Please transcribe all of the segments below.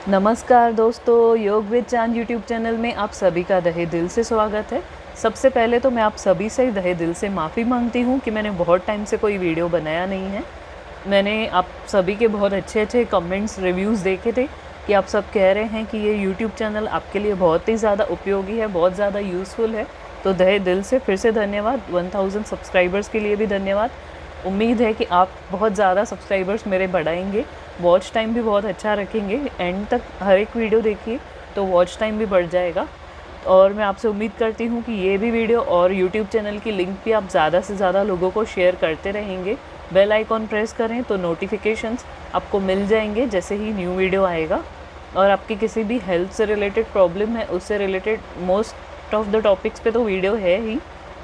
नमस्कार दोस्तों, योग विद चांद यूट्यूब चैनल में आप सभी का तहे दिल से स्वागत है। सबसे पहले तो मैं आप सभी से तहे दिल से माफ़ी मांगती हूँ कि मैंने बहुत टाइम से कोई वीडियो बनाया नहीं है। मैंने आप सभी के बहुत अच्छे अच्छे कमेंट्स रिव्यूज़ देखे थे कि आप सब कह रहे हैं कि ये यूट्यूब चैनल आपके लिए बहुत ही ज़्यादा उपयोगी है, बहुत ज़्यादा यूज़फुल है। तो तहे दिल से फिर से धन्यवाद। 1000 सब्सक्राइबर्स के लिए भी धन्यवाद। उम्मीद है कि आप बहुत ज़्यादा सब्सक्राइबर्स मेरे बढ़ाएंगे, वॉच टाइम भी बहुत अच्छा रखेंगे। एंड तक हर एक वीडियो देखिए तो वॉच टाइम भी बढ़ जाएगा। और मैं आपसे उम्मीद करती हूँ कि ये भी वीडियो और यूट्यूब चैनल की लिंक भी आप ज़्यादा से ज़्यादा लोगों को शेयर करते रहेंगे। बेल आइकॉन प्रेस करें तो नोटिफिकेशंस आपको मिल जाएंगे जैसे ही न्यू वीडियो आएगा। और आपकी किसी भी हेल्थ से रिलेटेड प्रॉब्लम है, उससे related most of the topics पे तो वीडियो है ही।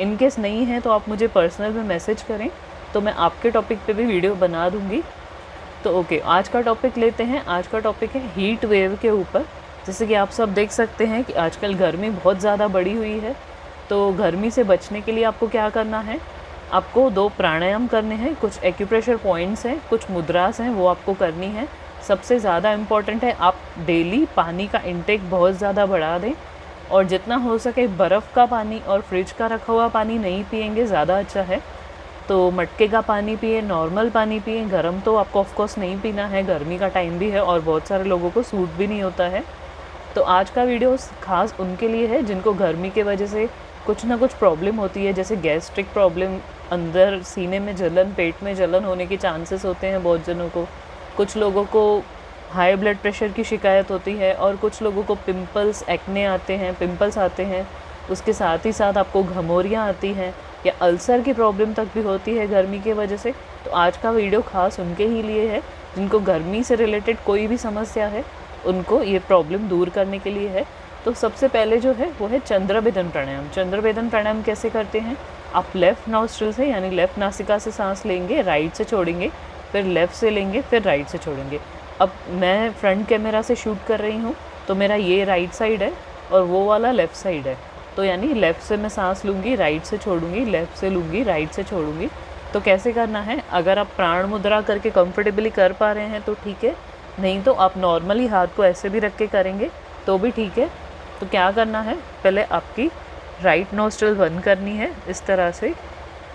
इनकेस नहीं है तो आप मुझे पर्सनल में मैसेज करें तो मैं आपके टॉपिक पे भी वीडियो बना दूँगी। तो ओके, आज का टॉपिक लेते हैं। आज का टॉपिक है हीट वेव के ऊपर। जैसे कि आप सब देख सकते हैं कि आजकल गर्मी बहुत ज़्यादा बढ़ी हुई है। तो गर्मी से बचने के लिए आपको क्या करना है, आपको 2 प्राणायाम करने हैं, कुछ एक्यूप्रेशर पॉइंट्स हैं, कुछ मुद्रास हैं, वो आपको करनी है। सबसे ज़्यादा इम्पॉर्टेंट है आप डेली पानी का इंटेक बहुत ज़्यादा बढ़ा दें और जितना हो सके बर्फ़ का पानी और फ्रिज का रखा हुआ पानी नहीं पिएंगे, ज़्यादा अच्छा है। तो मटके का पानी पिए, नॉर्मल पानी पिए। गर्म तो आपको ऑफ कोर्स नहीं पीना है, गर्मी का टाइम भी है और बहुत सारे लोगों को सूट भी नहीं होता है। तो आज का वीडियो ख़ास उनके लिए है जिनको गर्मी के वजह से कुछ ना कुछ प्रॉब्लम होती है, जैसे गैस्ट्रिक प्रॉब्लम, अंदर सीने में जलन, पेट में जलन होने के चांसेस होते हैं बहुत जनों को। कुछ लोगों को हाई ब्लड प्रेशर की शिकायत होती है और कुछ लोगों को पिंपल्स, एक्ने आते हैं, पिंपल्स आते हैं। उसके साथ ही साथ आपको घमौरियाँ आती हैं या अल्सर की प्रॉब्लम तक भी होती है गर्मी के वजह से। तो आज का वीडियो ख़ास उनके ही लिए है जिनको गर्मी से रिलेटेड कोई भी समस्या है, उनको ये प्रॉब्लम दूर करने के लिए है। तो सबसे पहले जो है वो है चंद्रभेदन प्राणायाम। चंद्रभेदन प्राणायाम कैसे करते हैं, आप लेफ़्ट नॉस्ट्रिल से यानी लेफ़्ट नासिका से सांस लेंगे, राइट से छोड़ेंगे, फिर लेफ़्ट से लेंगे, फिर राइट से छोड़ेंगे। अब मैं फ्रंट कैमरा से शूट कर रही हूँ तो मेरा ये राइट साइड है और वो वाला लेफ़्ट साइड है। तो यानी लेफ़्ट से मैं सांस लूँगी, राइट से छोड़ूंगी, लेफ़्ट से लूँगी, राइट से छोड़ूंगी। तो कैसे करना है, अगर आप प्राण मुद्रा करके कंफर्टेबली कर पा रहे हैं तो ठीक है, नहीं तो आप नॉर्मली हाथ को ऐसे भी रख के करेंगे तो भी ठीक है। तो क्या करना है, पहले आपकी राइट नोस्ट्रल बंद करनी है इस तरह से,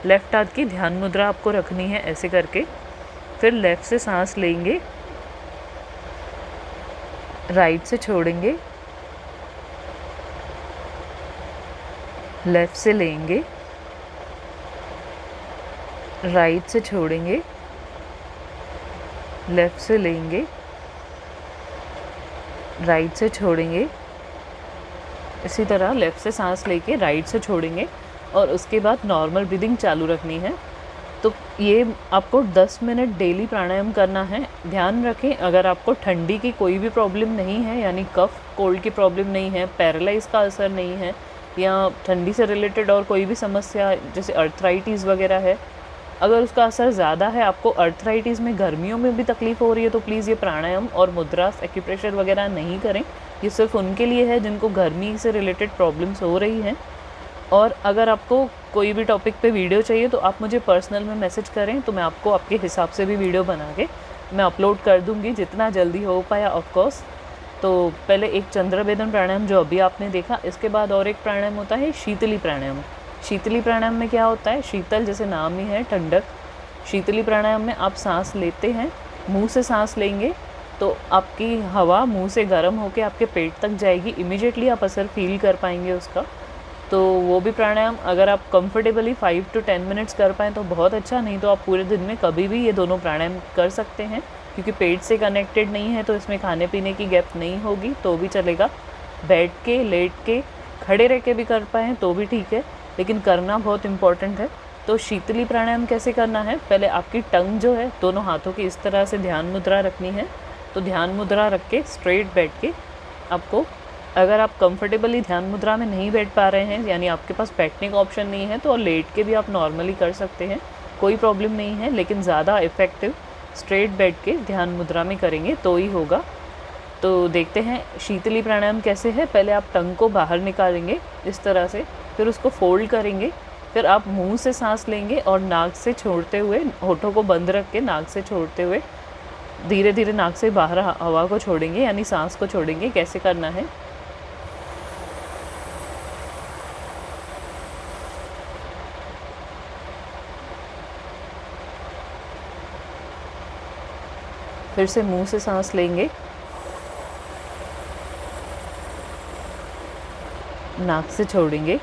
लेफ़्ट हाथ की ध्यान मुद्रा आपको रखनी है ऐसे करके, फिर लेफ़्ट से सांस लेंगे, राइट से छोड़ेंगे, लेफ़्ट से लेंगे, राइट से छोड़ेंगे, लेफ़्ट से लेंगे, राइट से छोड़ेंगे। इसी तरह लेफ़्ट से सांस लेके राइट से छोड़ेंगे और उसके बाद नॉर्मल ब्रीदिंग चालू रखनी है। तो ये आपको 10 मिनट डेली प्राणायाम करना है। ध्यान रखें, अगर आपको ठंडी की कोई भी प्रॉब्लम नहीं है, यानी कफ कोल्ड की प्रॉब्लम नहीं है, पैरालाइज का असर नहीं है, या ठंडी से रिलेटेड और कोई भी समस्या जैसे अर्थराइटिस वगैरह है, अगर उसका असर ज़्यादा है, आपको अर्थराइटिस में गर्मियों में भी तकलीफ़ हो रही है, तो प्लीज़ ये प्राणायाम और मुद्रास, एक्यूप्रेशर वगैरह नहीं करें। ये सिर्फ उनके लिए है जिनको गर्मी से रिलेटेड प्रॉब्लम्स हो रही हैं। और अगर आपको कोई भी टॉपिक पे वीडियो चाहिए तो आप मुझे पर्सनल में मैसेज करें, तो मैं आपको आपके हिसाब से भी वीडियो बना के मैं अपलोड कर दूँगी जितना जल्दी हो पाया ऑफ कोर्स। तो पहले एक चंद्रभेदन प्राणायाम जो अभी आपने देखा, इसके बाद और एक प्राणायाम होता है शीतली प्राणायाम। शीतली प्राणायाम में क्या होता है, शीतल जैसे नाम ही है, ठंडक। शीतली प्राणायाम में आप सांस लेते हैं, मुंह से सांस लेंगे तो आपकी हवा मुंह से गर्म होकर आपके पेट तक जाएगी, इमीडिएटली आप असर फील कर पाएंगे उसका। तो वो भी प्राणायाम अगर आप कंफर्टेबली 5 to 10 मिनट्स कर पाएँ तो बहुत अच्छा, नहीं तो आप पूरे दिन में कभी भी ये दोनों प्राणायाम कर सकते हैं, क्योंकि पेट से कनेक्टेड नहीं है तो इसमें खाने पीने की गैप नहीं होगी तो भी चलेगा। बैठ के, लेट के, खड़े रह के भी कर पाएँ तो भी ठीक है, लेकिन करना बहुत इम्पॉर्टेंट है। तो शीतली प्राणायाम कैसे करना है, पहले आपकी टंग जो है दोनों हाथों की इस तरह से ध्यान मुद्रा रखनी है। तो ध्यान मुद्रा रख के स्ट्रेट बैठ के आपको, अगर आप कंफर्टेबली ध्यान मुद्रा में नहीं बैठ पा रहे हैं, यानी आपके पास बैठने का ऑप्शन नहीं है, तो लेट के भी आप नॉर्मली कर सकते हैं, कोई प्रॉब्लम नहीं है। लेकिन ज़्यादा इफ़ेक्टिव स्ट्रेट बैठ के ध्यान मुद्रा में करेंगे तो ही होगा। तो देखते हैं शीतली प्राणायाम कैसे है। पहले आप टंग को बाहर निकालेंगे इस तरह से, फिर उसको फोल्ड करेंगे, फिर आप मुंह से सांस लेंगे और नाक से छोड़ते हुए, होठों को बंद रख के नाक से छोड़ते हुए धीरे धीरे नाक से बाहर हवा को छोड़ेंगे, यानी सांस को छोड़ेंगे। कैसे करना है, फिर से मुंह से सांस लेंगे, नाक से छोड़ेंगे,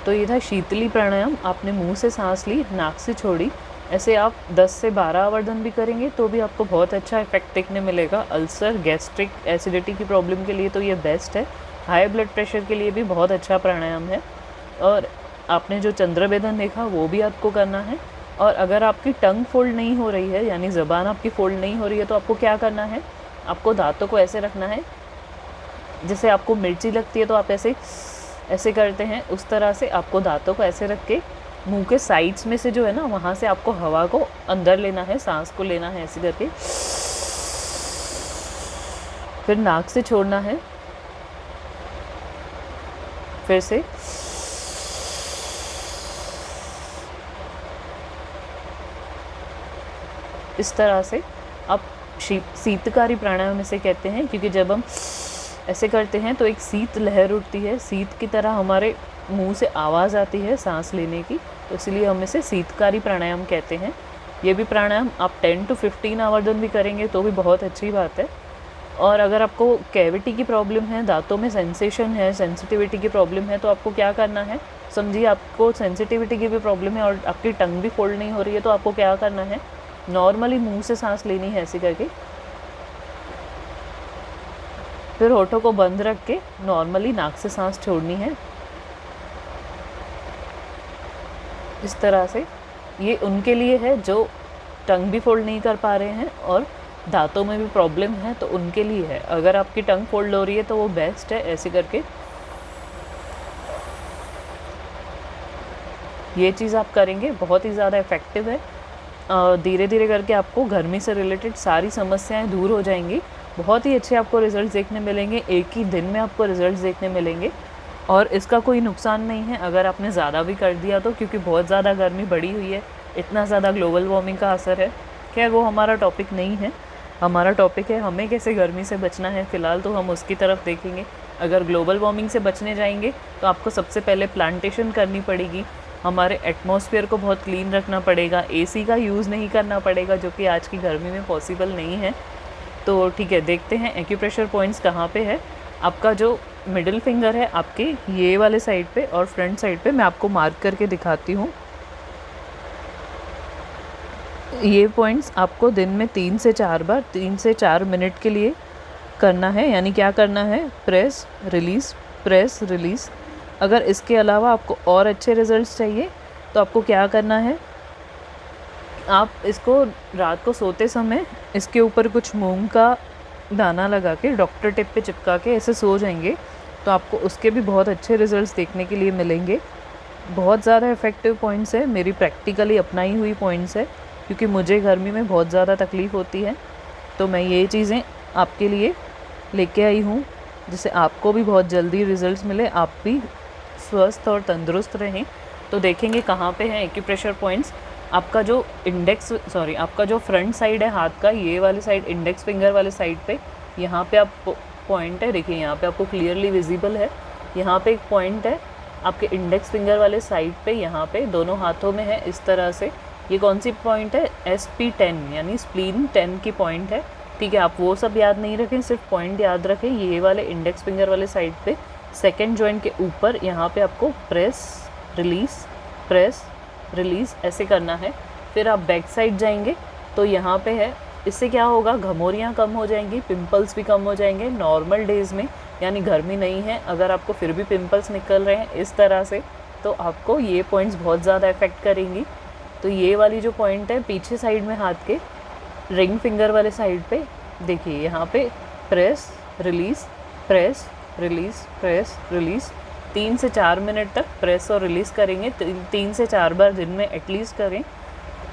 तो ये था शीतली प्राणायाम। आपने मुंह से सांस ली, नाक से छोड़ी। ऐसे आप 10 से 12 आवर्धन भी करेंगे तो भी आपको बहुत अच्छा इफेक्ट देखने मिलेगा। अल्सर, गैस्ट्रिक, एसिडिटी की प्रॉब्लम के लिए तो ये बेस्ट है। हाई ब्लड प्रेशर के लिए भी बहुत अच्छा प्राणायाम है। और आपने जो चंद्रभेदन देखा वो भी आपको करना है। और अगर आपकी टंग फोल्ड नहीं हो रही है, यानी ज़बान आपकी फोल्ड नहीं हो रही है, तो आपको क्या करना है, आपको दांतों को ऐसे रखना है। जैसे आपको मिर्ची लगती है तो आप ऐसे करते हैं, उस तरह से आपको दांतों को ऐसे रख के मुंह के साइड्स में से जो है ना, वहाँ से आपको हवा को अंदर लेना है, सांस को लेना है ऐसे करके। फिर नाक से छोड़ना है, फिर से इस तरह से आप शीतकारी प्राणायाम इसे कहते हैं, क्योंकि जब हम ऐसे करते हैं तो एक शीत लहर उठती है, शीत की तरह हमारे मुंह से आवाज़ आती है सांस लेने की, तो इसलिए हम इसे शीतकारी प्राणायाम कहते हैं। ये भी प्राणायाम आप 10 to 15 आवर्धन भी करेंगे तो भी बहुत अच्छी बात है। और अगर आपको कैविटी की प्रॉब्लम है, दांतों में सेंसेशन है, सेंसिटिविटी की प्रॉब्लम है, तो आपको क्या करना है, समझिए आपको सेंसिटिविटी की भी प्रॉब्लम है और आपकी टंग भी फोल्ड नहीं हो रही है, तो आपको क्या करना है, नॉर्मली मुंह से सांस लेनी है ऐसे करके, फिर होठों को बंद रख के नॉर्मली नाक से सांस छोड़नी है इस तरह से। ये उनके लिए है जो टंग भी फोल्ड नहीं कर पा रहे हैं और दांतों में भी प्रॉब्लम है, तो उनके लिए है। अगर आपकी टंग फोल्ड हो रही है तो वो बेस्ट है, ऐसे करके ये चीज़ आप करेंगे, बहुत ही ज़्यादा इफ़ेक्टिव है। धीरे धीरे करके आपको गर्मी से रिलेटेड सारी समस्याएं दूर हो जाएंगी। बहुत ही अच्छे आपको रिजल्ट्स देखने मिलेंगे, एक ही दिन में आपको रिजल्ट्स देखने मिलेंगे। और इसका कोई नुकसान नहीं है अगर आपने ज़्यादा भी कर दिया तो, क्योंकि बहुत ज़्यादा गर्मी बढ़ी हुई है, इतना ज़्यादा ग्लोबल वार्मिंग का असर है। खैर वो हमारा टॉपिक नहीं है, हमारा टॉपिक है हमें कैसे गर्मी से बचना है। फ़िलहाल तो हम उसकी तरफ देखेंगे। अगर ग्लोबल वार्मिंग से बचने जाएंगे तो आपको सबसे पहले प्लांटेशन करनी पड़ेगी, हमारे एटमॉस्फेयर को बहुत क्लीन रखना पड़ेगा, एसी का यूज़ नहीं करना पड़ेगा, जो कि आज की गर्मी में पॉसिबल नहीं है। तो ठीक है, देखते हैं एक्यूप्रेशर पॉइंट्स कहाँ पे है। आपका जो मिडिल फिंगर है आपके ये वाले साइड पे और फ्रंट साइड पे, मैं आपको मार्क करके दिखाती हूँ। ये पॉइंट्स आपको दिन में 3 से 4 बार 3 से 4 मिनट के लिए करना है। यानी क्या करना है, प्रेस रिलीज़, प्रेस रिलीज़। अगर इसके अलावा आपको और अच्छे रिजल्ट्स चाहिए तो आपको क्या करना है, आप इसको रात को सोते समय इसके ऊपर कुछ मूंग का दाना लगा के डॉक्टर टिप पे चिपका के ऐसे सो जाएंगे, तो आपको उसके भी बहुत अच्छे रिजल्ट्स देखने के लिए मिलेंगे। बहुत ज़्यादा इफ़ेक्टिव पॉइंट्स है, मेरी प्रैक्टिकली अपनाई हुई पॉइंट्स है, क्योंकि मुझे गर्मी में बहुत ज़्यादा तकलीफ़ होती है। तो मैं ये चीज़ें आपके लिए लेके आई हूँ, जिससे आपको भी बहुत जल्दी रिजल्ट्स मिले, आप भी स्वस्थ और तंदुरुस्त रहें। तो देखेंगे कहाँ पे हैं एक्यूप्रेशर पॉइंट्स। आपका जो आपका जो फ्रंट साइड है हाथ का, ये वाले साइड, इंडेक्स फिंगर वाले साइड पे, यहाँ पे आप पॉइंट है, देखिए यहाँ पे आपको क्लियरली विजिबल है। यहाँ पे एक पॉइंट है आपके इंडेक्स फिंगर वाले साइड पे, यहाँ पे दोनों हाथों में है इस तरह से। ये कौन सी पॉइंट है, SP10 यानी स्प्लीन 10 की पॉइंट है। ठीक है, आप वो सब याद नहीं रखें, सिर्फ पॉइंट याद रखें। ये वाले इंडेक्स फिंगर वाले साइड पे सेकेंड जॉइंट के ऊपर, यहाँ पे आपको प्रेस रिलीज़ ऐसे करना है। फिर आप बैक साइड जाएंगे तो यहाँ पे है, इससे क्या होगा, घमोरियाँ कम हो जाएंगी, पिंपल्स भी कम हो जाएंगे नॉर्मल डेज़ में, यानी गर्मी नहीं है अगर आपको फिर भी पिंपल्स निकल रहे हैं इस तरह से, तो आपको ये पॉइंट्स बहुत ज़्यादा इफ़ेक्ट करेंगी। तो ये वाली जो पॉइंट है पीछे साइड में हाथ के रिंग फिंगर वाले साइड पे, देखिए यहाँ पे प्रेस रिलीज़ 3 से 4 मिनट तक प्रेस और रिलीज़ करेंगे। 3 से 4 बार दिन में एटलीस्ट करें।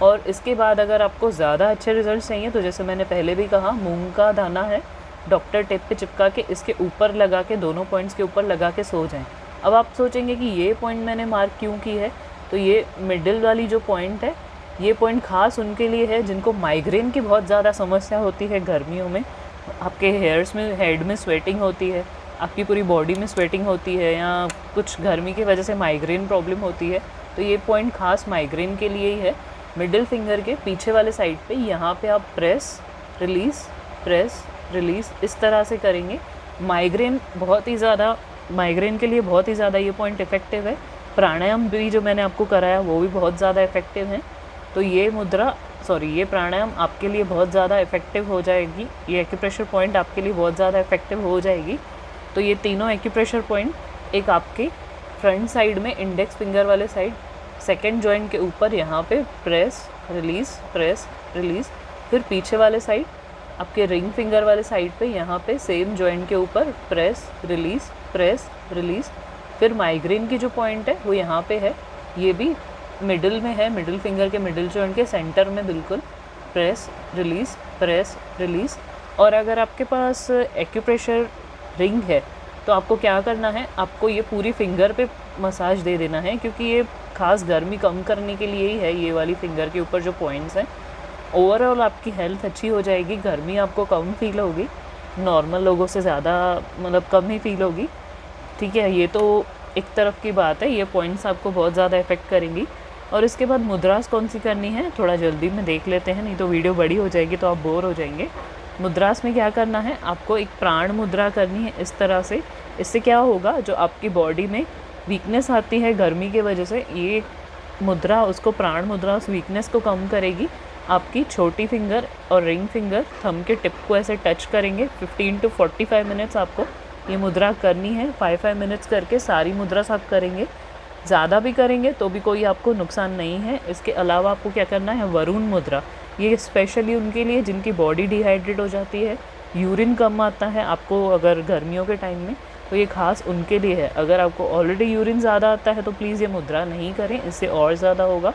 और इसके बाद अगर आपको ज़्यादा अच्छे रिजल्ट चाहिए तो जैसे मैंने पहले भी कहा, मूंग का दाना है, डॉक्टर टेप पे चिपका के इसके ऊपर लगा के, दोनों पॉइंट्स के ऊपर लगा के सो जाएं। अब आप सोचेंगे कि ये पॉइंट मैंने मार्क क्यों की है, तो ये मिडिल वाली जो पॉइंट है, ये पॉइंट खास उनके लिए है जिनको माइग्रेन की बहुत ज़्यादा समस्या होती है गर्मियों में। आपके हेयर्स में, हेड में स्वेटिंग होती है, आपकी पूरी बॉडी में स्वेटिंग होती है, या कुछ गर्मी की वजह से माइग्रेन प्रॉब्लम होती है, तो ये पॉइंट खास माइग्रेन के लिए ही है। मिडिल फिंगर के पीछे वाले साइड पे यहाँ पे आप प्रेस रिलीज़ इस तरह से करेंगे। माइग्रेन के लिए बहुत ही ज़्यादा ये पॉइंट इफ़ेक्टिव है। प्राणायाम भी जो मैंने आपको कराया वो भी बहुत ज़्यादा इफ़ेक्टिव है। तो ये प्राणायाम आपके लिए बहुत ज़्यादा इफ़ेक्टिव हो जाएगी, ये एक्यूप्रेशर पॉइंट आपके लिए बहुत ज़्यादा इफ़ेक्टिव हो जाएगी। तो ये तीनों एक्यूप्रेशर पॉइंट, एक आपके फ्रंट साइड में इंडेक्स फिंगर वाले साइड सेकेंड जॉइंट के ऊपर यहाँ पे प्रेस रिलीज़, फिर पीछे वाले साइड आपके रिंग फिंगर वाले साइड पे यहाँ पे सेम जॉइंट के ऊपर प्रेस रिलीज़, फिर माइग्रेन की जो पॉइंट है वो यहाँ पे है, ये भी मिडिल में है, मिडिल फिंगर के मिडिल जॉइंट के सेंटर में बिल्कुल प्रेस रिलीज़। और अगर आपके पास एक्यूप्रेशर रिंग है तो आपको क्या करना है, आपको ये पूरी फिंगर पे मसाज दे देना है, क्योंकि ये खास गर्मी कम करने के लिए ही है। ये वाली फिंगर के ऊपर जो पॉइंट्स हैं, ओवरऑल आपकी हेल्थ अच्छी हो जाएगी, गर्मी आपको कम फील होगी, नॉर्मल लोगों से ज़्यादा मतलब कम ही फील होगी। ठीक है, ये तो एक तरफ की बात है, ये पॉइंट्स आपको बहुत ज़्यादा इफ़ेक्ट करेंगी। और इसके बाद मुद्रास कौन सी करनी है थोड़ा जल्दी में देख लेते हैं, नहीं तो वीडियो बड़ी हो जाएगी तो आप बोर हो जाएंगे। मुद्रास में क्या करना है, आपको एक प्राण मुद्रा करनी है इस तरह से। इससे क्या होगा, जो आपकी बॉडी में वीकनेस आती है गर्मी के वजह से, ये मुद्रा उसको प्राण मुद्रा उस वीकनेस को कम करेगी। आपकी छोटी फिंगर और रिंग फिंगर थंब के टिप को ऐसे टच करेंगे। 15 to 45 मिनट्स आपको ये मुद्रा करनी है। 5 मिनट्स करके सारी मुद्रा आप करेंगे। ज़्यादा भी करेंगे तो भी कोई आपको नुकसान नहीं है। इसके अलावा आपको क्या करना है, वरुण मुद्रा, ये स्पेशली उनके लिए जिनकी बॉडी डिहाइड्रेट हो जाती है, यूरिन कम आता है आपको अगर गर्मियों के टाइम में, तो ये खास उनके लिए है। अगर आपको ऑलरेडी यूरिन ज़्यादा आता है तो प्लीज़ ये मुद्रा नहीं करें, इससे और ज़्यादा होगा।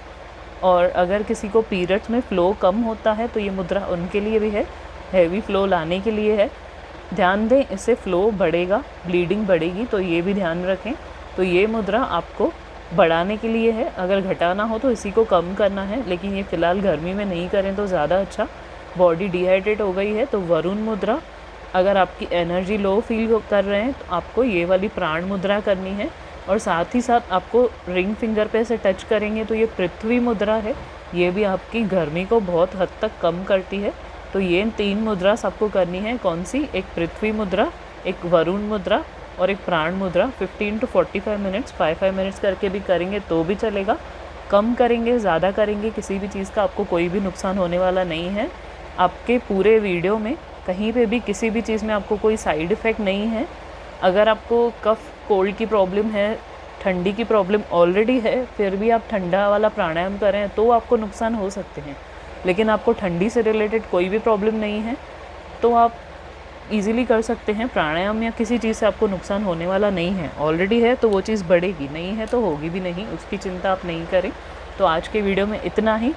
और अगर किसी को पीरियड्स में फ़्लो कम होता है तो ये मुद्रा उनके लिए भी है, हैवी फ़्लो लाने के लिए है। ध्यान दें, इससे फ़्लो बढ़ेगा, ब्लीडिंग बढ़ेगी, तो ये भी ध्यान रखें। तो ये मुद्रा आपको बढ़ाने के लिए है, अगर घटाना हो तो इसी को कम करना है, लेकिन ये फ़िलहाल गर्मी में नहीं करें तो ज़्यादा अच्छा। बॉडी डिहाइड्रेट हो गई है तो वरुण मुद्रा, अगर आपकी एनर्जी लो फील कर रहे हैं तो आपको ये वाली प्राण मुद्रा करनी है। और साथ ही साथ आपको रिंग फिंगर पे से टच करेंगे तो ये पृथ्वी मुद्रा है, ये भी आपकी गर्मी को बहुत हद तक कम करती है। तो ये 3 मुद्रा आपको करनी है। कौन सी, एक पृथ्वी मुद्रा, एक वरुण मुद्रा और एक प्राण मुद्रा। 15 to 45 मिनट्स, 5 मिनट्स करके भी करेंगे तो भी चलेगा। कम करेंगे, ज़्यादा करेंगे, किसी भी चीज़ का आपको कोई भी नुकसान होने वाला नहीं है। आपके पूरे वीडियो में कहीं पे भी किसी भी चीज़ में आपको कोई साइड इफ़ेक्ट नहीं है। अगर आपको कफ कोल्ड की प्रॉब्लम है, ठंडी की प्रॉब्लम ऑलरेडी है, फिर भी आप ठंडा वाला प्राणायाम करें तो आपको नुकसान हो सकते हैं। लेकिन आपको ठंडी से रिलेटेड कोई भी प्रॉब्लम नहीं है तो आप इजीली कर सकते हैं प्राणायाम, या किसी चीज़ से आपको नुकसान होने वाला नहीं है। ऑलरेडी है तो वो चीज़ बढ़ेगी, नहीं है तो होगी भी नहीं, उसकी चिंता आप नहीं करें। तो आज के वीडियो में इतना ही।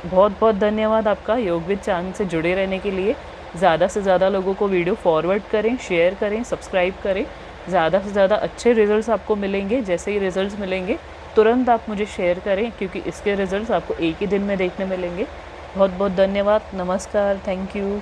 बहुत बहुत धन्यवाद आपका योग विद चांद से जुड़े रहने के लिए। ज़्यादा से ज़्यादा लोगों को वीडियो फॉरवर्ड करें, शेयर करें, सब्सक्राइब करें। ज़्यादा से ज़्यादा अच्छे रिज़ल्ट्स आपको मिलेंगे। जैसे ही रिज़ल्ट्स मिलेंगे तुरंत आप मुझे शेयर करें, क्योंकि इसके रिज़ल्ट्स आपको एक ही दिन में देखने मिलेंगे। बहुत बहुत धन्यवाद, नमस्कार, थैंक यू।